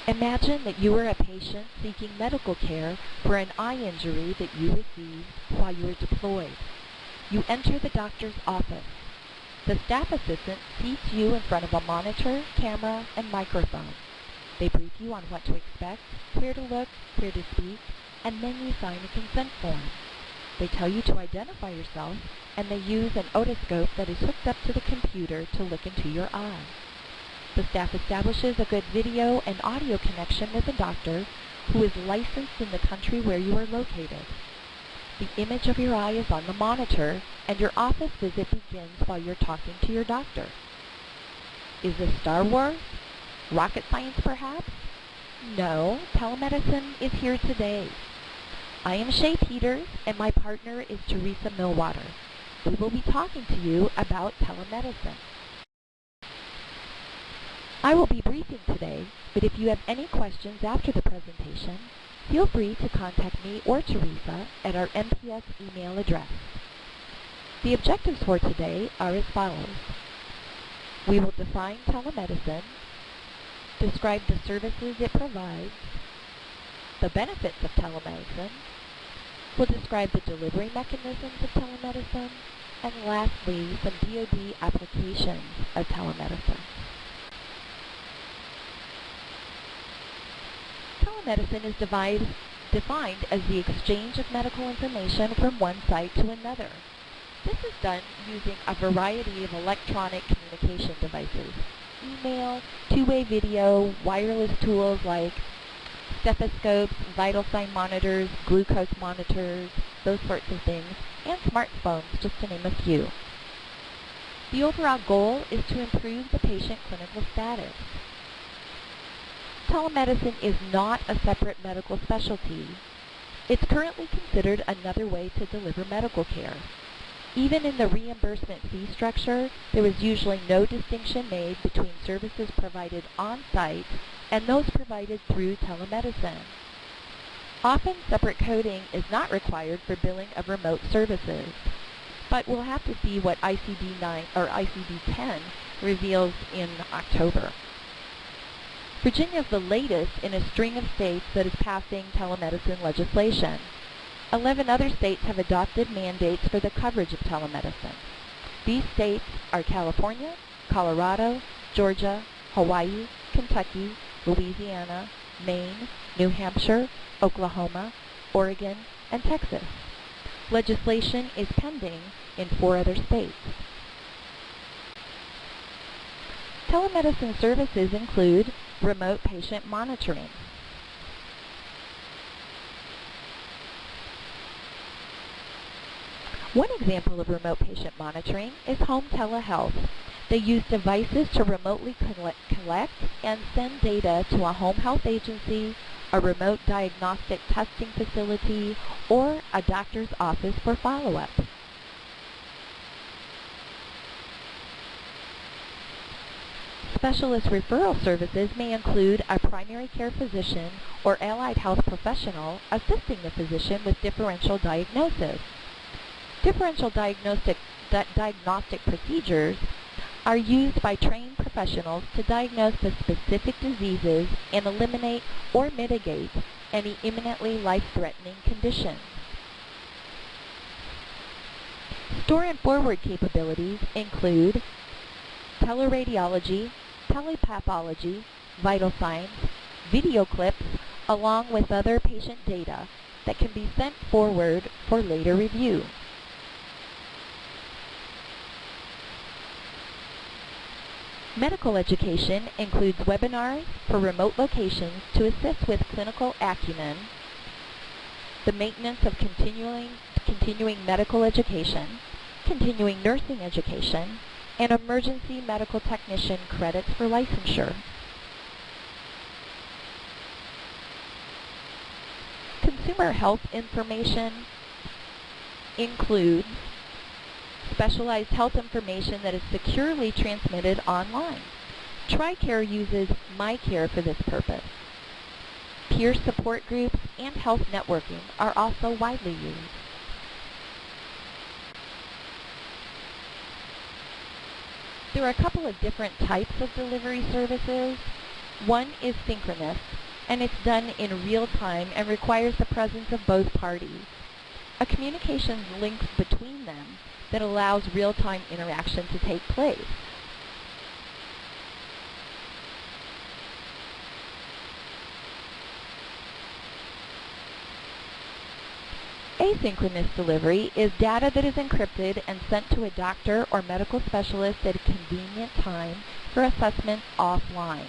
Imagine that you are a patient seeking medical care for an eye injury that you received while you were deployed. You enter the doctor's office. The staff assistant seats you in front of a monitor, camera, and microphone. They brief you on what to expect, where to look, where to speak, and then you sign a consent form. They tell you to identify yourself, and they use an otoscope that is hooked up to the computer to look into your eye. The staff establishes a good video and audio connection with the doctor, who is licensed in the country where you are located. The image of your eye is on the monitor, and your office visit begins while you're talking to your doctor. Is this Star Wars? Rocket science, perhaps? No, telemedicine is here today. I am Shae Peters, and my partner is Teresa Millwater. We will be talking to you about telemedicine. I will be briefing today, but if you have any questions after the presentation, feel free to contact me or Teresa at our MPS email address. The objectives for today are as follows. We will define telemedicine, describe the services it provides, the benefits of telemedicine, we'll describe the delivery mechanisms of telemedicine, and lastly, some DoD applications of telemedicine. Telemedicine is defined as the exchange of medical information from one site to another. This is done using a variety of electronic communication devices, email, two-way video, wireless tools like stethoscopes, vital sign monitors, glucose monitors, those sorts of things, and smartphones, just to name a few. The overall goal is to improve the patient clinical status. Telemedicine is not a separate medical specialty. It's currently considered another way to deliver medical care. Even in the reimbursement fee structure, there is usually no distinction made between services provided on-site and those provided through telemedicine. Often, separate coding is not required for billing of remote services, but we'll have to see what ICD-9 or ICD-10 reveals in October. Virginia is the latest in a string of states that is passing telemedicine legislation. 11 other states have adopted mandates for the coverage of telemedicine. These states are California, Colorado, Georgia, Hawaii, Kentucky, Louisiana, Maine, New Hampshire, Oklahoma, Oregon, and Texas. Legislation is pending in 4 other states. Telemedicine services include remote patient monitoring. One example of remote patient monitoring is home telehealth. They use devices to remotely collect and send data to a home health agency, a remote diagnostic testing facility, or a doctor's office for follow-up. Specialist referral services may include a primary care physician or allied health professional assisting the physician with differential diagnosis. Differential diagnostic procedures are used by trained professionals to diagnose the specific diseases and eliminate or mitigate any imminently life-threatening conditions. Store and forward capabilities include teleradiology, telepathology, vital signs, video clips, along with other patient data that can be sent forward for later review. Medical education includes webinars for remote locations to assist with clinical acumen, the maintenance of continuing medical education, continuing nursing education, and emergency medical technician credits for licensure. Consumer health information includes specialized health information that is securely transmitted online. TRICARE uses MyCare for this purpose. Peer support groups and health networking are also widely used. There are a couple of different types of delivery services. One is synchronous, and it's done in real time and requires the presence of both parties. A communications links between them that allows real-time interaction to take place. Asynchronous delivery is data that is encrypted and sent to a doctor or medical specialist at a convenient time for assessment offline.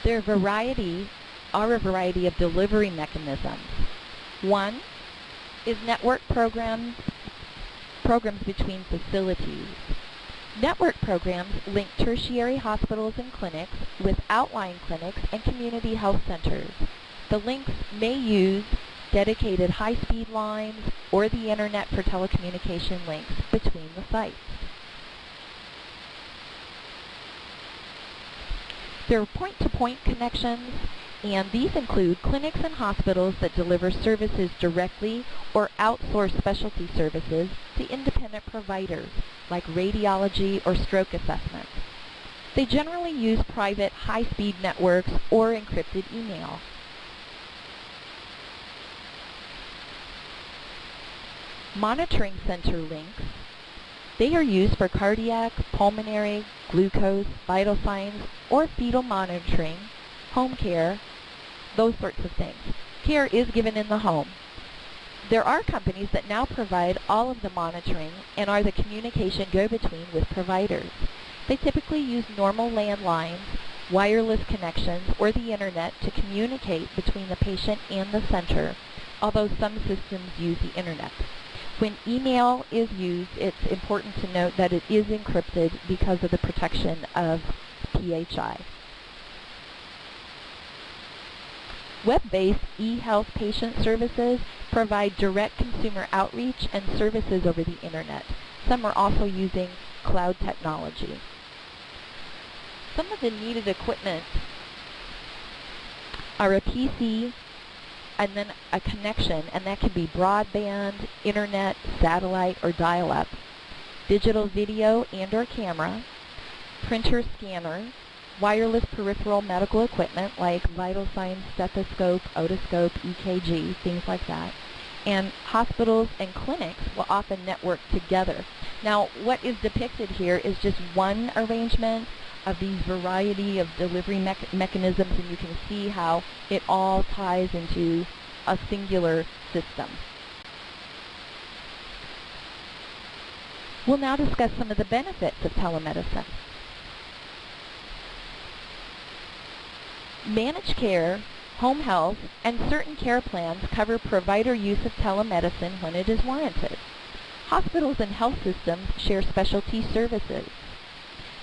There are a variety of delivery mechanisms. One is network programs between facilities. Network programs link tertiary hospitals and clinics with outlying clinics and community health centers. The links may use dedicated high-speed lines or the internet for telecommunication links between the sites. There are point-to-point connections, and these include clinics and hospitals that deliver services directly or outsource specialty services to independent providers, like radiology or stroke assessment. They generally use private high-speed networks or encrypted email. Monitoring center links. They are used for cardiac, pulmonary, glucose, vital signs, or fetal monitoring, home care, those sorts of things. Care is given in the home. There are companies that now provide all of the monitoring and are the communication go-between with providers. They typically use normal landlines, wireless connections, or the internet to communicate between the patient and the center, although some systems use the internet. When email is used, it's important to note that it is encrypted because of the protection of PHI. Web-based e-health patient services provide direct consumer outreach and services over the internet. Some are also using cloud technology. Some of the needed equipment are a PC and then a connection, and that can be broadband, internet, satellite, or dial-up, digital video and or camera, printer scanner, wireless peripheral medical equipment like vital signs, stethoscope, otoscope, EKG, things like that. And hospitals and clinics will often network together. Now, what is depicted here is just one arrangement of these variety of delivery mechanisms, and you can see how it all ties into a singular system. We'll now discuss some of the benefits of telemedicine. Managed care, home health, and certain care plans cover provider use of telemedicine when it is warranted. Hospitals and health systems share specialty services.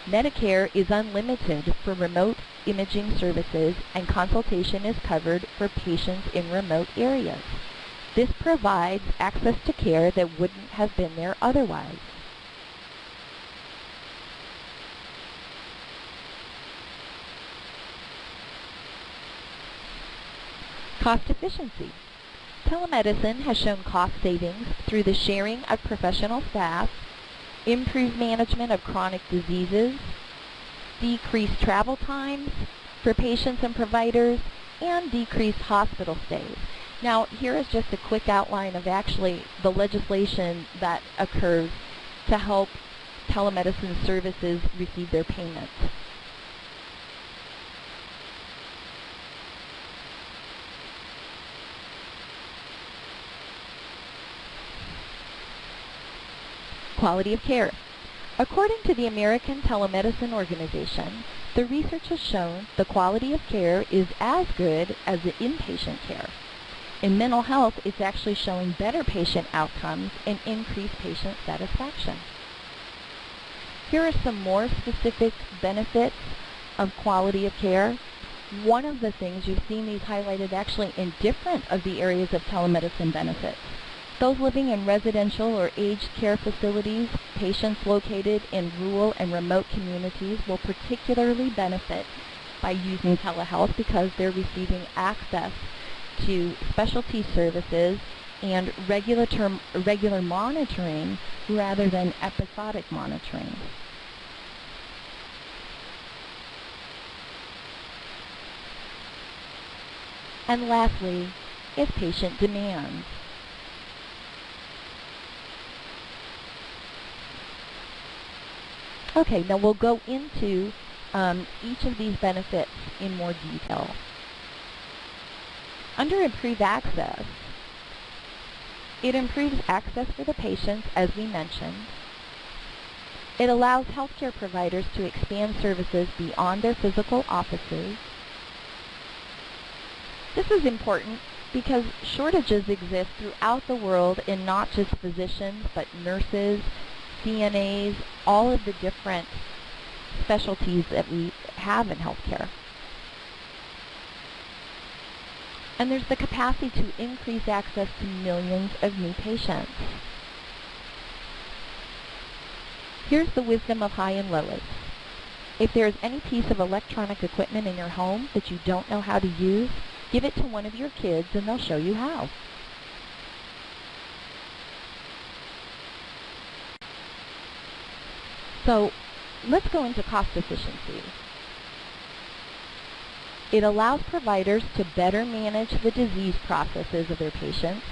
Medicare is unlimited for remote imaging services, and consultation is covered for patients in remote areas. This provides access to care that wouldn't have been there otherwise. Cost efficiency. Telemedicine has shown cost savings through the sharing of professional staff, improved management of chronic diseases, decreased travel times for patients and providers, and decreased hospital stays. Now, here is just a quick outline of actually the legislation that occurs to help telemedicine services receive their payments. Quality of care. According to the American Telemedicine Organization, the research has shown the quality of care is as good as the inpatient care. In mental health, it's actually showing better patient outcomes and increased patient satisfaction. Here are some more specific benefits of quality of care. One of the things, you've seen these highlighted actually in different of the areas of telemedicine benefits. Those living in residential or aged care facilities, patients located in rural and remote communities will particularly benefit by using telehealth because they're receiving access to specialty services and regular monitoring rather than episodic monitoring. And lastly is patient demands. Okay, now we'll go into each of these benefits in more detail. Under improved access, it improves access for the patients, as we mentioned. It allows healthcare providers to expand services beyond their physical offices. This is important because shortages exist throughout the world in not just physicians, but nurses, CNAs, all of the different specialties that we have in healthcare. And there's the capacity to increase access to millions of new patients. Here's the wisdom of High and Lois. If there is any piece of electronic equipment in your home that you don't know how to use, give it to one of your kids and they'll show you how. So let's go into cost efficiency. It allows providers to better manage the disease processes of their patients.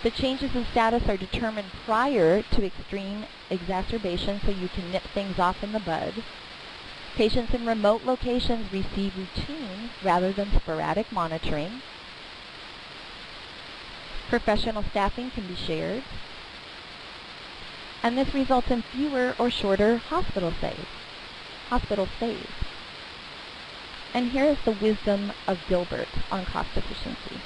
The changes in status are determined prior to extreme exacerbation so you can nip things off in the bud. Patients in remote locations receive routine rather than sporadic monitoring. Professional staffing can be shared. And this results in fewer or shorter hospital stays. And here is the wisdom of Gilbert on cost efficiency.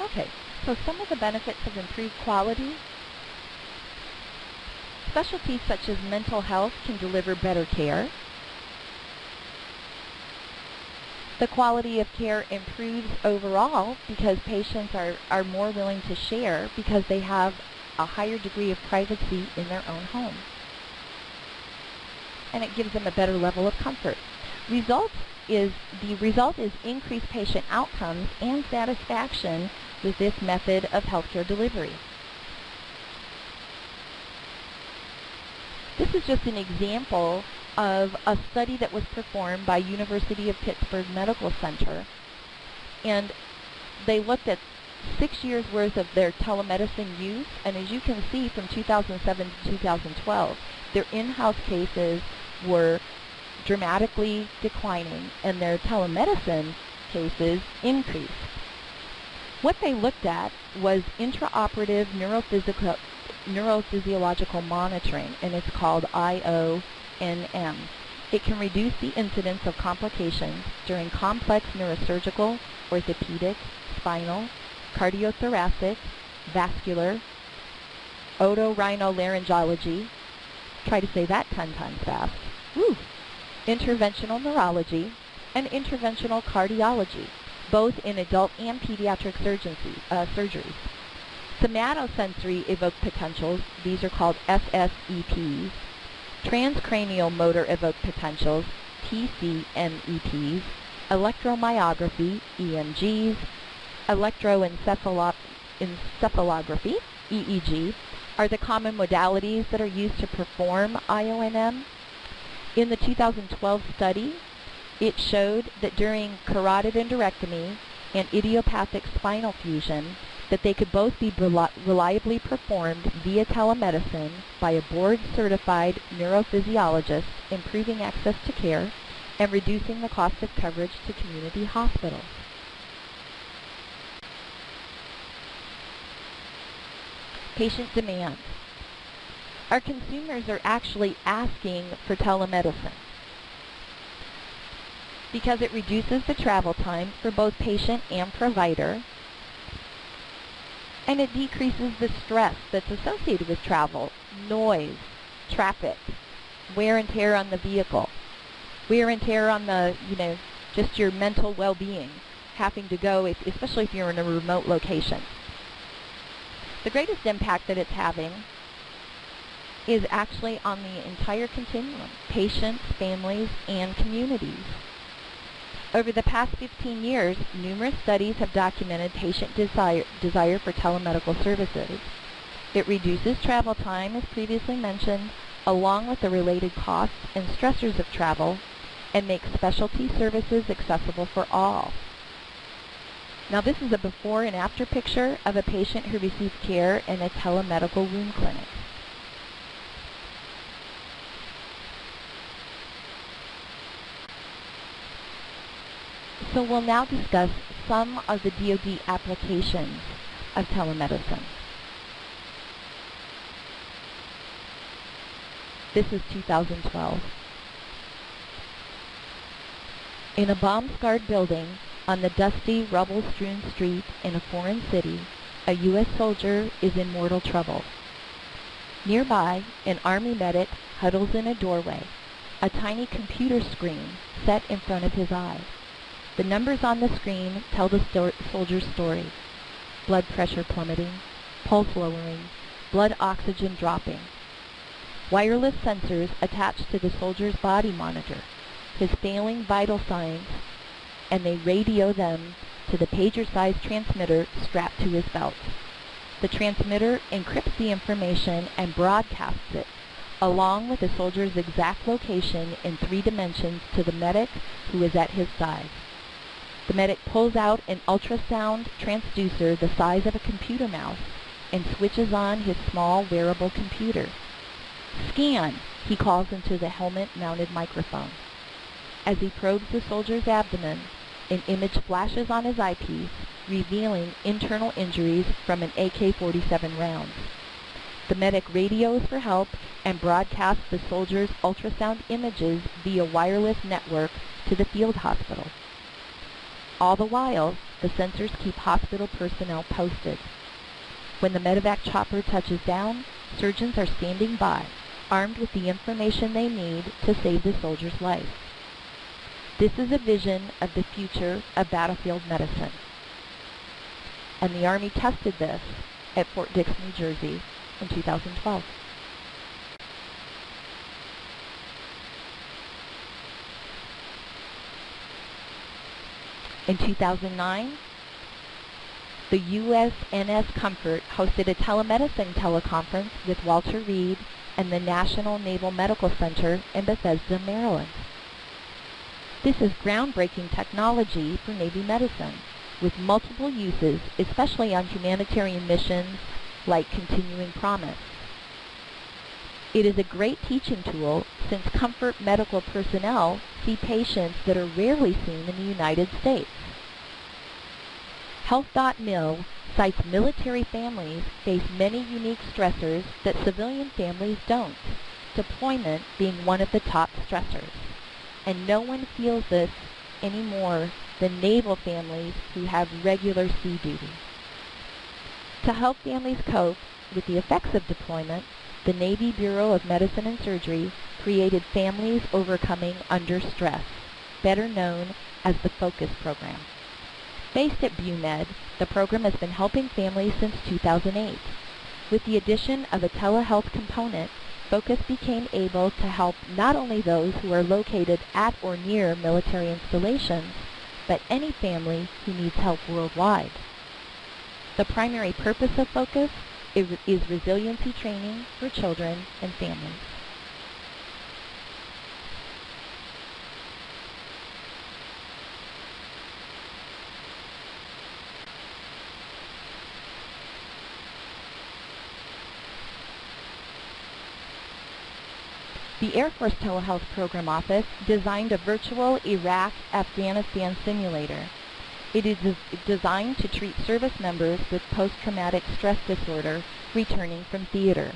Okay, so some of the benefits of improved quality. Specialties such as mental health can deliver better care. The quality of care improves overall because patients are more willing to share because they have a higher degree of privacy in their own home. And it gives them a better level of comfort. The result is increased patient outcomes and satisfaction with this method of healthcare delivery. This is just an example of a study that was performed by University of Pittsburgh Medical Center, and they looked at 6 years worth of their telemedicine use, and as you can see from 2007 to 2012, their in-house cases were dramatically declining and their telemedicine cases increased. What they looked at was intraoperative neurophysiological monitoring, and it's called IONM. It can reduce the incidence of complications during complex neurosurgical, orthopedic, spinal, cardiothoracic, vascular, otorhinolaryngology, try to say that 10 times fast, interventional neurology, and interventional cardiology, both in adult and pediatric surgeries. Somatosensory evoked potentials, these are called SSEPs, transcranial motor evoked potentials, TCMEPs, electromyography, EMGs, electroencephalography, EEG, are the common modalities that are used to perform IONM. In the 2012 study, it showed that during carotid endarterectomy and idiopathic spinal fusion, that they could both be reliably performed via telemedicine by a board-certified neurophysiologist, improving access to care and reducing the cost of coverage to community hospitals. Patient demand. Our consumers are actually asking for telemedicine because it reduces the travel time for both patient and provider, and it decreases the stress that's associated with travel, noise, traffic, wear and tear on the vehicle, wear and tear on the, just your mental well-being. having to go, especially if you're in a remote location. The greatest impact that it's having is actually on the entire continuum, patients, families, and communities. Over the past 15 years, numerous studies have documented patient desire for telemedical services. It reduces travel time, as previously mentioned, along with the related costs and stressors of travel, and makes specialty services accessible for all. Now this is a before and after picture of a patient who received care in a telemedical wound clinic. So we'll now discuss some of the DoD applications of telemedicine. This is 2012. In a bomb-scarred building on the dusty, rubble-strewn street in a foreign city, a U.S. soldier is in mortal trouble. Nearby, an Army medic huddles in a doorway, a tiny computer screen set in front of his eye. The numbers on the screen tell the soldier's story. Blood pressure plummeting, pulse lowering, blood oxygen dropping. Wireless sensors attached to the soldier's body monitor his failing vital signs, and they radio them to the pager-sized transmitter strapped to his belt. The transmitter encrypts the information and broadcasts it, along with the soldier's exact location in 3 dimensions to the medic who is at his side. The medic pulls out an ultrasound transducer the size of a computer mouse and switches on his small wearable computer. "Scan," he calls into the helmet-mounted microphone. As he probes the soldier's abdomen, an image flashes on his eyepiece, revealing internal injuries from an AK-47 round. The medic radios for help and broadcasts the soldier's ultrasound images via wireless network to the field hospital. All the while, the sensors keep hospital personnel posted. When the medevac chopper touches down, surgeons are standing by, armed with the information they need to save the soldier's life. This is a vision of the future of battlefield medicine. And the Army tested this at Fort Dix, New Jersey in 2012. In 2009, the USNS Comfort hosted a telemedicine teleconference with Walter Reed and the National Naval Medical Center in Bethesda, Maryland. This is groundbreaking technology for Navy medicine, with multiple uses, especially on humanitarian missions like Continuing Promise. It is a great teaching tool since Comfort medical personnel see patients that are rarely seen in the United States. Health.mil cites military families face many unique stressors that civilian families don't, deployment being one of the top stressors. And no one feels this any more than naval families who have regular sea duty. To help families cope with the effects of deployment, the Navy Bureau of Medicine and Surgery created Families Overcoming Under Stress, better known as the FOCUS program. Based at BUMED, the program has been helping families since 2008. With the addition of a telehealth component, FOCUS became able to help not only those who are located at or near military installations, but any family who needs help worldwide. The primary purpose of FOCUS is resiliency training for children and families. The Air Force Telehealth Program Office designed a virtual Iraq-Afghanistan simulator. It is designed to treat service members with post-traumatic stress disorder returning from theater.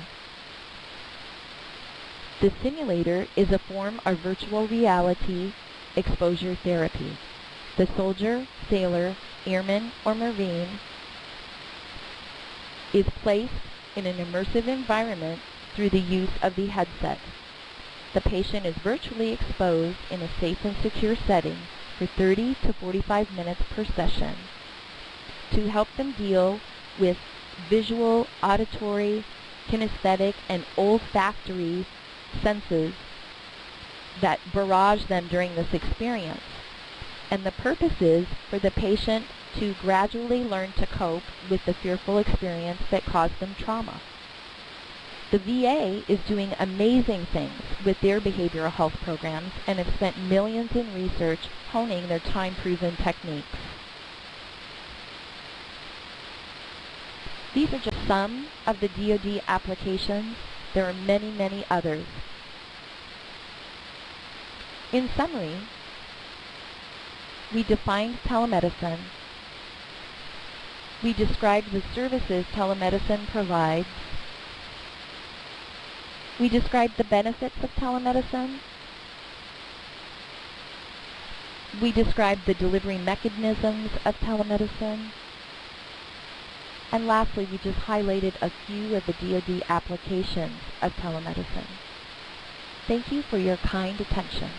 The simulator is a form of virtual reality exposure therapy. The soldier, sailor, airman, or Marine is placed in an immersive environment through the use of the headset. The patient is virtually exposed in a safe and secure setting for 30 to 45 minutes per session to help them deal with visual, auditory, kinesthetic, and olfactory senses that barrage them during this experience. And the purpose is for the patient to gradually learn to cope with the fearful experience that caused them trauma. The VA is doing amazing things with their behavioral health programs and have spent millions in research honing their time-proven techniques. These are just some of the DoD applications. There are many, many others. In summary, we defined telemedicine. We described the services telemedicine provides. We described the benefits of telemedicine. We described the delivery mechanisms of telemedicine. And lastly, we just highlighted a few of the DoD applications of telemedicine. Thank you for your kind attention.